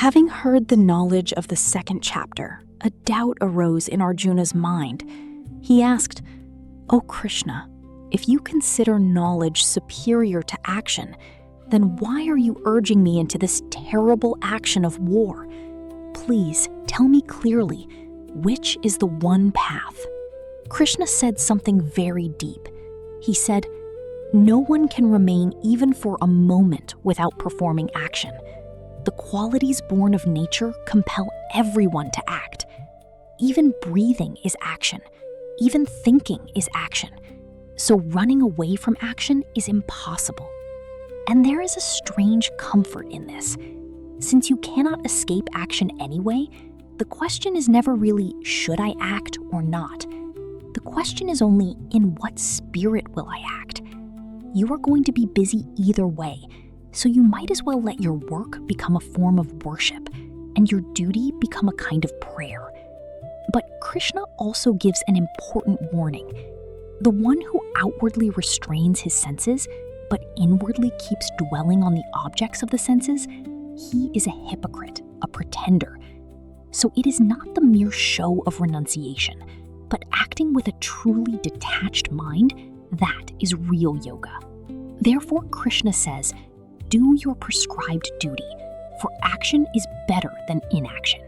Having heard the knowledge of the second chapter, a doubt arose in Arjuna's mind. He asked, "O Krishna, if you consider knowledge superior to action, then why are you urging me into this terrible action of war? Please tell me clearly, which is the one path?" Krishna said something very deep. He said, "No one can remain even for a moment without performing action. The qualities born of nature compel everyone to act. Even breathing is action. Even thinking is action. So running away from action is impossible. And there is a strange comfort in this. Since you cannot escape action anyway, the question is never really, should I act or not? The question is only, in what spirit will I act? You are going to be busy either way, so you might as well let your work become a form of worship and your duty become a kind of prayer. But Krishna also gives an important warning. The one who outwardly restrains his senses, but inwardly keeps dwelling on the objects of the senses, he is a hypocrite, a pretender. So it is not the mere show of renunciation, but acting with a truly detached mind, that is real yoga. Therefore, Krishna says, do your prescribed duty, for action is better than inaction.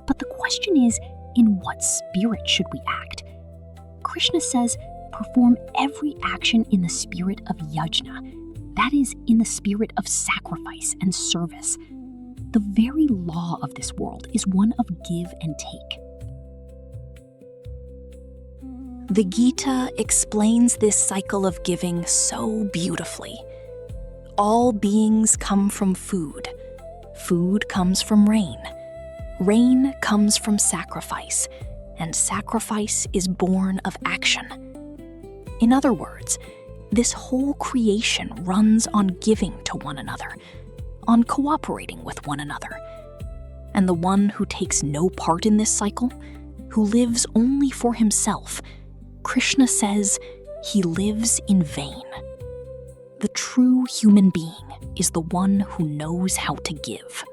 But the question is, in what spirit should we act? Krishna says, perform every action in the spirit of yajna, that is, in the spirit of sacrifice and service. The very law of this world is one of give and take. The Gita explains this cycle of giving so beautifully. All beings come from food. Food comes from rain. Rain comes from sacrifice, and sacrifice is born of action. In other words, this whole creation runs on giving to one another, on cooperating with one another. And the one who takes no part in this cycle, who lives only for himself, Krishna says he lives in vain. The true human being is the one who knows how to give.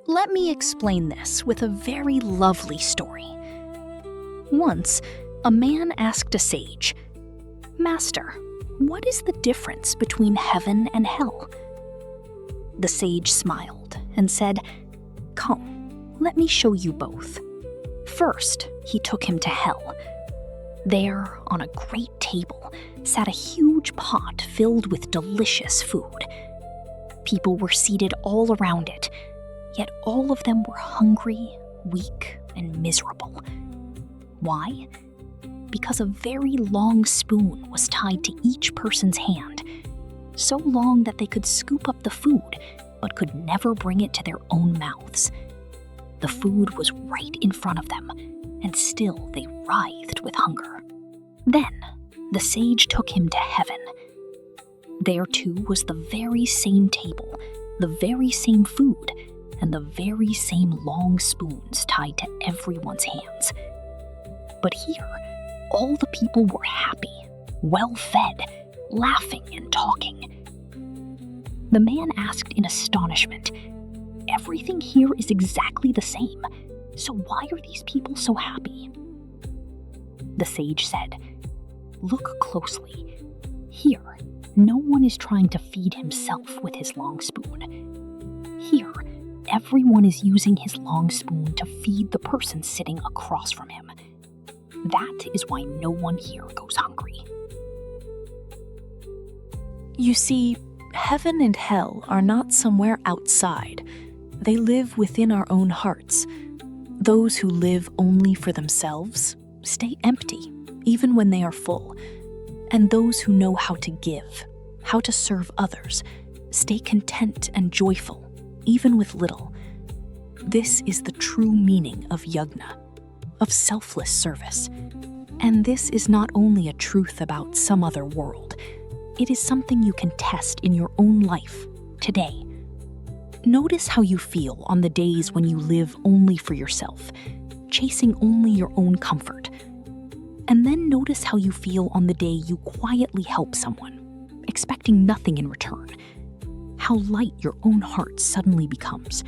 Let me explain this with a very lovely story. Once, a man asked a sage, "Master, what is the difference between heaven and hell?" The sage smiled and said, "Come, let me show you both." First, he took him to hell. There, on a great table, sat a huge pot filled with delicious food. People were seated all around it, yet all of them were hungry, weak, and miserable. Why? Because a very long spoon was tied to each person's hand, so long that they could scoop up the food, but could never bring it to their own mouths. The food was right in front of them, and still they writhed with hunger. Then, the sage took him to heaven. There too was the very same table, the very same food, and the very same long spoons tied to everyone's hands. But here, all the people were happy, well-fed, laughing and talking. The man asked in astonishment, "Everything here is exactly the same, so why are these people so happy?" The sage said, "Look closely. Here, no one is trying to feed himself with his long spoon. Here, everyone is using his long spoon to feed the person sitting across from him. That is why no one here goes hungry." You see, heaven and hell are not somewhere outside. They live within our own hearts. Those who live only for themselves stay empty, even when they are full. And those who know how to give, how to serve others, stay content and joyful, even with little. This is the true meaning of yajna, of selfless service. And this is not only a truth about some other world, it is something you can test in your own life, today. Notice how you feel on the days when you live only for yourself, chasing only your own comfort. And then notice how you feel on the day you quietly help someone, expecting nothing in return. How light your own heart suddenly becomes.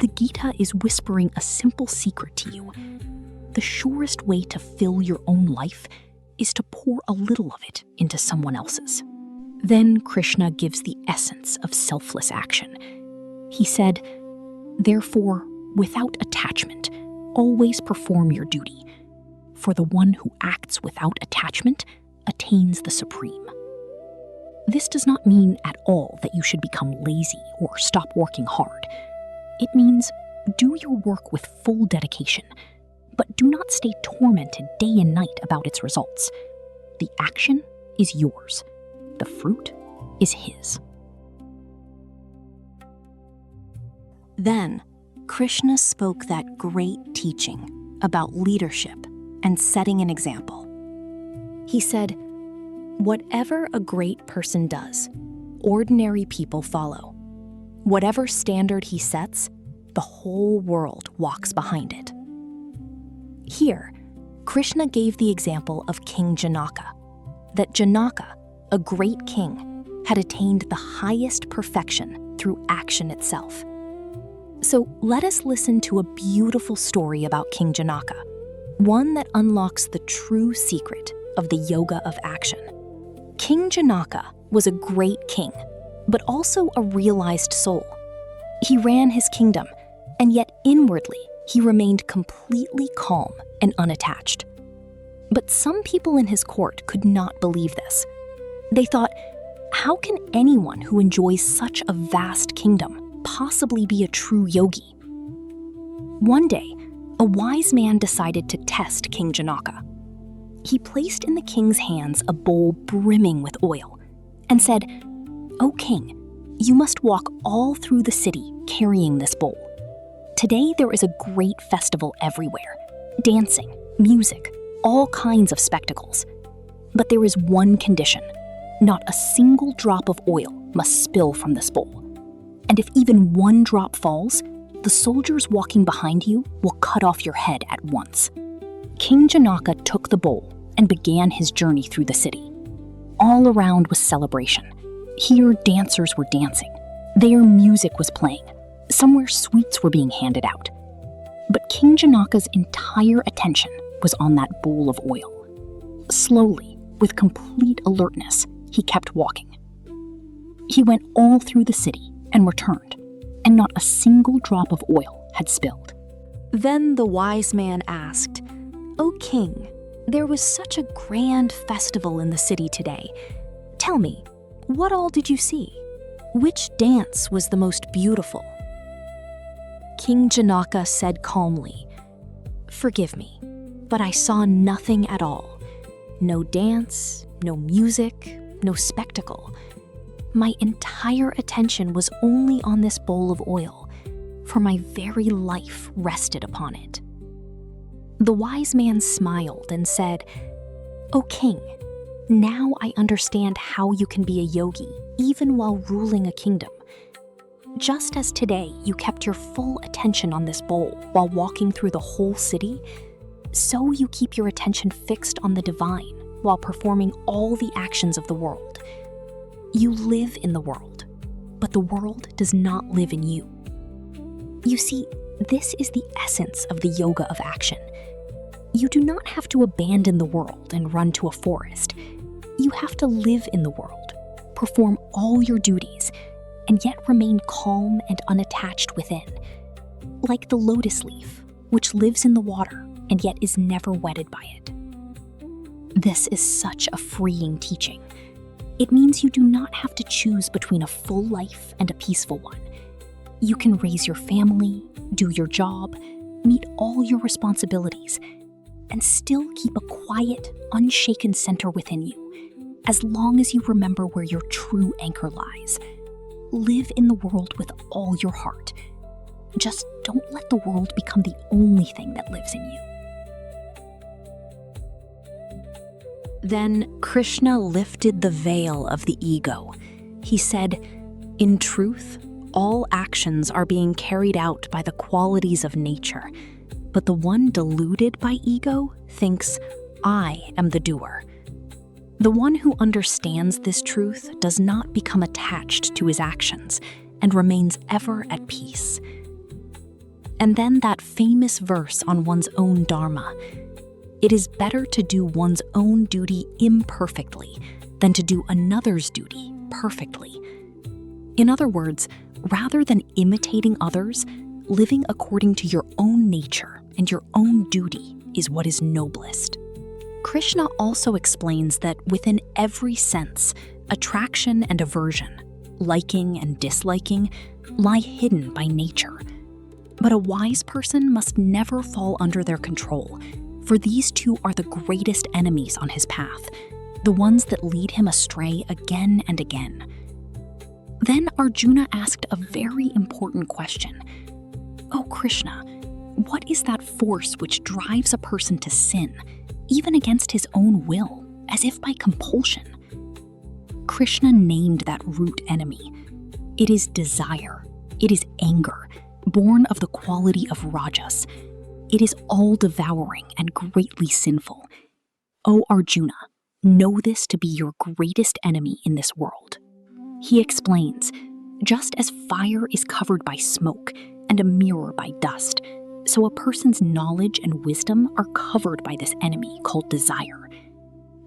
the Gita is whispering a simple secret to you. The surest way to fill your own life is to pour a little of it into someone else's. Then Krishna gives the essence of selfless action. He said, "Therefore, without attachment, always perform your duty. For the one who acts without attachment attains the supreme." This does not mean at all that you should become lazy or stop working hard. It means do your work with full dedication, but do not stay tormented day and night about its results. The action is yours. The fruit is his. Then, Krishna spoke that great teaching about leadership and setting an example. He said, "Whatever a great person does, ordinary people follow. Whatever standard he sets, the whole world walks behind it." Here, Krishna gave the example of King Janaka, that Janaka, a great king, had attained the highest perfection through action itself. So let us listen to a beautiful story about King Janaka, one that unlocks the true secret of the yoga of action. King Janaka was a great king, but also a realized soul. He ran his kingdom, and yet inwardly he remained completely calm and unattached. But some people in his court could not believe this. They thought, how can anyone who enjoys such a vast kingdom possibly be a true yogi? One day, a wise man decided to test King Janaka. He placed in the king's hands a bowl brimming with oil and said, "O king, you must walk all through the city carrying this bowl. Today there is a great festival everywhere, dancing, music, all kinds of spectacles. But there is one condition. Not a single drop of oil must spill from this bowl. And if even one drop falls, the soldiers walking behind you will cut off your head at once." King Janaka took the bowl and began his journey through the city. All around was celebration. Here dancers were dancing. There music was playing. Somewhere sweets were being handed out. But King Janaka's entire attention was on that bowl of oil. Slowly, with complete alertness, he kept walking. He went all through the city and returned, and not a single drop of oil had spilled. Then the wise man asked, "O king, there was such a grand festival in the city today. Tell me, what all did you see? Which dance was the most beautiful?" King Janaka said calmly, "Forgive me, but I saw nothing at all. No dance, no music, no spectacle. My entire attention was only on this bowl of oil, for my very life rested upon it." The wise man smiled and said, "O king, now I understand how you can be a yogi even while ruling a kingdom. Just as today you kept your full attention on this bowl while walking through the whole city, so you keep your attention fixed on the divine while performing all the actions of the world. You live in the world, but the world does not live in you." You see, this is the essence of the yoga of action. You do not have to abandon the world and run to a forest. You have to live in the world, perform all your duties, and yet remain calm and unattached within, like the lotus leaf, which lives in the water and yet is never wetted by it. This is such a freeing teaching. It means you do not have to choose between a full life and a peaceful one. You can raise your family, do your job, meet all your responsibilities, and still keep a quiet, unshaken center within you, as long as you remember where your true anchor lies. Live in the world with all your heart. Just don't let the world become the only thing that lives in you. Then Krishna lifted the veil of the ego. He said, "In truth, all actions are being carried out by the qualities of nature, but the one deluded by ego thinks, 'I am the doer.' The one who understands this truth does not become attached to his actions and remains ever at peace. And then that famous verse on one's own Dharma. It is better to do one's own duty imperfectly than to do another's duty perfectly. In other words, rather than imitating others, living according to your own nature and your own duty is what is noblest. Krishna also explains that within every sense, attraction and aversion, liking and disliking, lie hidden by nature. But a wise person must never fall under their control, for these two are the greatest enemies on his path, the ones that lead him astray again and again. Then Arjuna asked a very important question. "Oh Krishna, what is that force which drives a person to sin, even against his own will, as if by compulsion?" Krishna named that root enemy. It is desire. It is anger, born of the quality of rajas. It is all-devouring and greatly sinful. O Arjuna, know this to be your greatest enemy in this world. He explains, just as fire is covered by smoke and a mirror by dust, so a person's knowledge and wisdom are covered by this enemy called desire.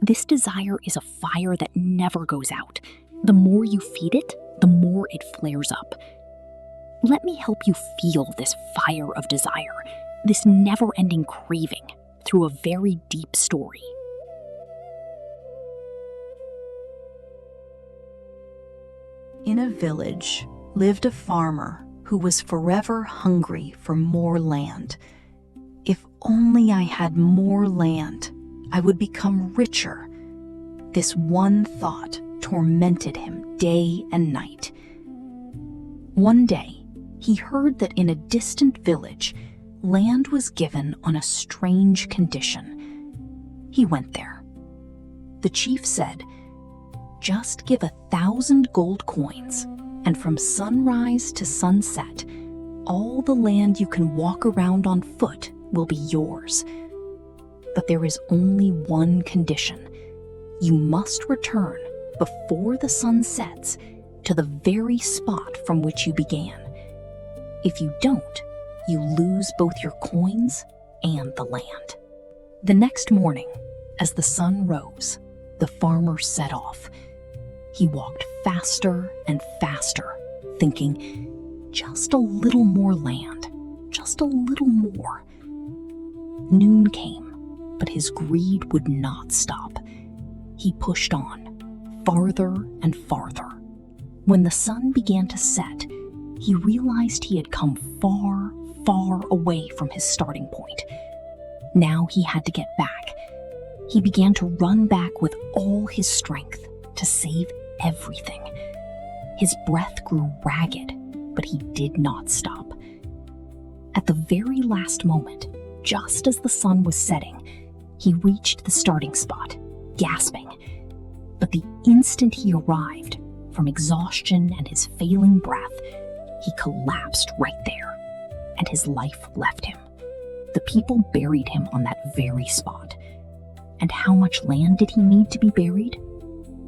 This desire is a fire that never goes out. The more you feed it, the more it flares up. Let me help you feel this fire of desire, this never-ending craving, through a very deep story. In a village lived a farmer who was forever hungry for more land. If only I had more land, I would become richer. This one thought tormented him day and night. One day, he heard that in a distant village, land was given on a strange condition. He went there. The chief said, "Just give 1,000 gold coins, and from sunrise to sunset, all the land you can walk around on foot will be yours. But there is only one condition. You must return before the sun sets to the very spot from which you began. If you don't, you lose both your coins and the land." The next morning, as the sun rose, the farmer set off. He walked faster and faster, thinking, just a little more land, just a little more. Noon came, but his greed would not stop. He pushed on, farther and farther. When the sun began to set, he realized he had come far, far away from his starting point. Now he had to get back. He began to run back with all his strength to save everything. His breath grew ragged, but he did not stop. At the very last moment, just as the sun was setting, he reached the starting spot, gasping. But the instant he arrived, from exhaustion and his failing breath, he collapsed right there, and his life left him. The people buried him on that very spot. And how much land did he need to be buried?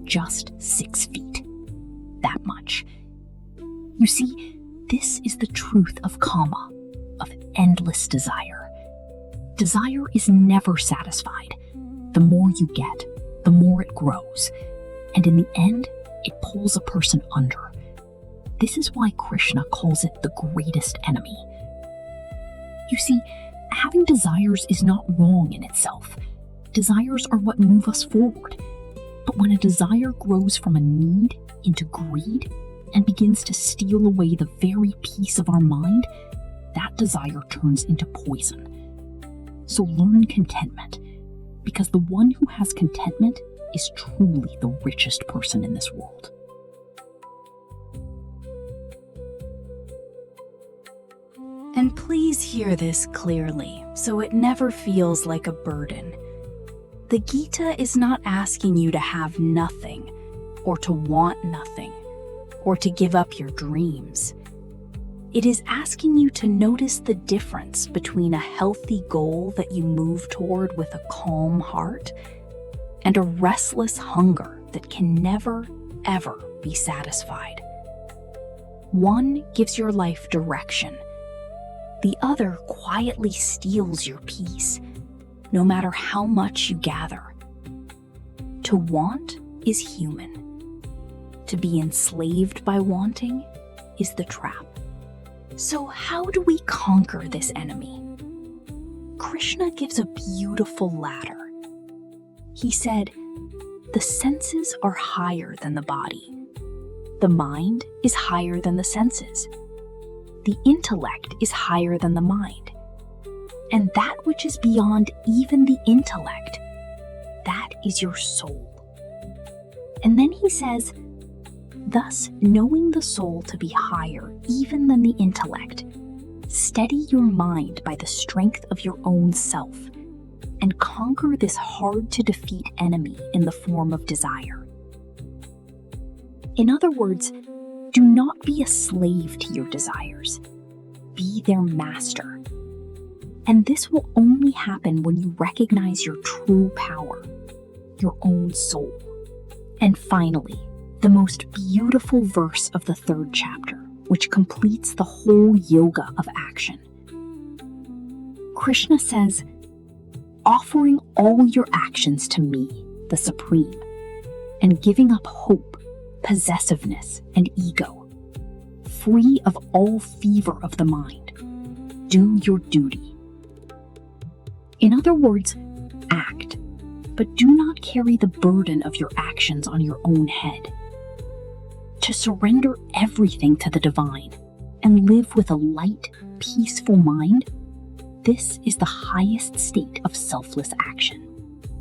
Just 6 feet. That much. You see, this is the truth of kama, of endless desire. Desire is never satisfied. The more you get, the more it grows. And in the end, it pulls a person under. This is why Krishna calls it the greatest enemy. You see, having desires is not wrong in itself. Desires are what move us forward. But when a desire grows from a need into greed and begins to steal away the very peace of our mind, that desire turns into poison. So learn contentment, because the one who has contentment is truly the richest person in this world. And please hear this clearly, so it never feels like a burden. The Gita is not asking you to have nothing, or to want nothing, or to give up your dreams. It is asking you to notice the difference between a healthy goal that you move toward with a calm heart and a restless hunger that can never, ever be satisfied. One gives your life direction. The other quietly steals your peace, no matter how much you gather. To want is human. To be enslaved by wanting is the trap. So how do we conquer this enemy? Krishna gives a beautiful ladder. He said, the senses are higher than the body. The mind is higher than the senses. The intellect is higher than the mind. And that which is beyond even the intellect, that is your soul. And then he says, thus, knowing the soul to be higher even than the intellect, steady your mind by the strength of your own self and conquer this hard-to-defeat enemy in the form of desire. In other words, do not be a slave to your desires. Be their master. And this will only happen when you recognize your true power, your own soul. And finally, the most beautiful verse of the 3rd chapter, which completes the whole yoga of action. Krishna says, offering all your actions to me, the Supreme, and giving up hope, possessiveness, and ego, free of all fever of the mind, do your duty. In other words, act, but do not carry the burden of your actions on your own head. To surrender everything to the divine and live with a light, peaceful mind, this is the highest state of selfless action.